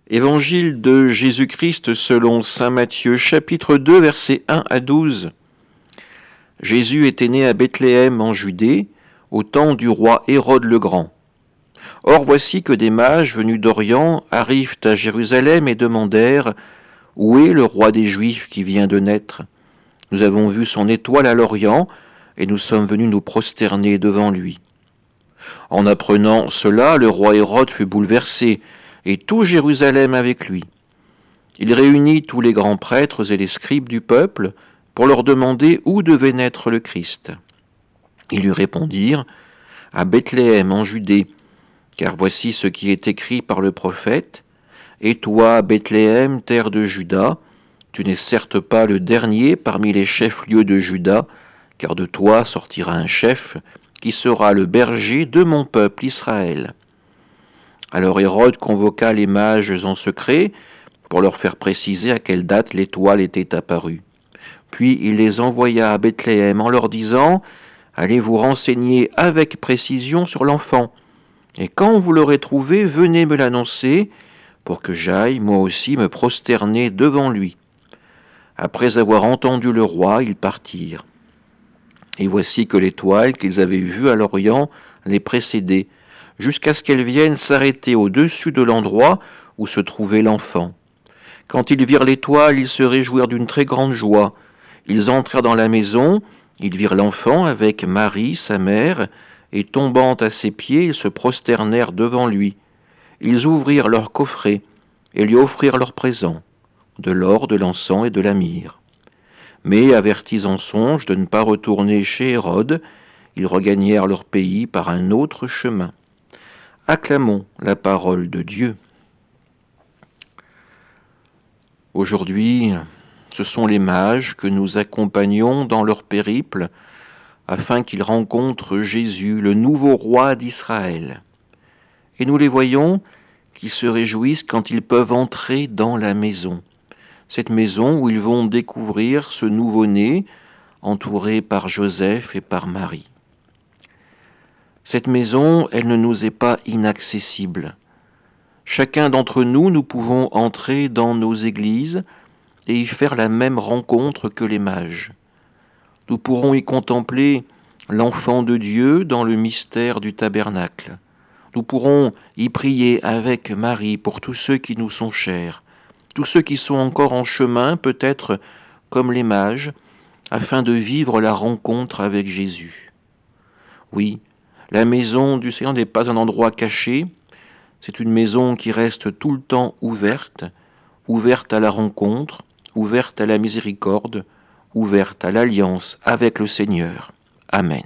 Évangile de Jésus-Christ selon saint Matthieu, chapitre 2, versets 1 à 12. Jésus était né à Bethléem en Judée, au temps du roi Hérode le Grand. Or voici que des mages venus d'Orient arrivent à Jérusalem et demandèrent « Où est le roi des Juifs qui vient de naître ? Nous avons vu son étoile à l'Orient, et nous sommes venus nous prosterner devant lui. » En apprenant cela, le roi Hérode fut bouleversé, et tout Jérusalem avec lui. Il réunit tous les grands prêtres et les scribes du peuple pour leur demander où devait naître le Christ. Ils lui répondirent « À Bethléem en Judée, car voici ce qui est écrit par le prophète. Et toi, Bethléem, terre de Juda, tu n'es certes pas le dernier parmi les chefs-lieux de Juda, car de toi sortira un chef qui sera le berger de mon peuple Israël. » Alors Hérode convoqua les mages en secret pour leur faire préciser à quelle date l'étoile était apparue. Puis il les envoya à Bethléem en leur disant « Allez vous renseigner avec précision sur l'enfant, et quand vous l'aurez trouvé, venez me l'annoncer, pour que j'aille moi aussi me prosterner devant lui. » Après avoir entendu le roi, ils partirent. Et voici que l'étoile qu'ils avaient vue à l'Orient les précédait, jusqu'à ce qu'elle vienne s'arrêter au-dessus de l'endroit où se trouvait l'enfant. Quand ils virent l'étoile, ils se réjouirent d'une très grande joie. Ils entrèrent dans la maison, ils virent l'enfant avec Marie, sa mère, et tombant à ses pieds, ils se prosternèrent devant lui. Ils ouvrirent leur coffret et lui offrirent leurs présents, de l'or, de l'encens et de la myrrhe. Mais, avertis en songe de ne pas retourner chez Hérode, ils regagnèrent leur pays par un autre chemin. Acclamons la parole de Dieu. Aujourd'hui, ce sont les mages que nous accompagnons dans leur périple afin qu'ils rencontrent Jésus, le nouveau roi d'Israël. Et nous les voyons qui se réjouissent quand ils peuvent entrer dans la maison. Cette maison où ils vont découvrir ce nouveau-né entouré par Joseph et par Marie. Cette maison, elle ne nous est pas inaccessible. Chacun d'entre nous, nous pouvons entrer dans nos églises et y faire la même rencontre que les mages. Nous pourrons y contempler l'enfant de Dieu dans le mystère du tabernacle. Nous pourrons y prier avec Marie pour tous ceux qui nous sont chers, tous ceux qui sont encore en chemin, peut-être comme les mages, afin de vivre la rencontre avec Jésus. Oui, la maison du Seigneur n'est pas un endroit caché, c'est une maison qui reste tout le temps ouverte, ouverte à la rencontre, ouverte à la miséricorde, ouverte à l'alliance avec le Seigneur. Amen.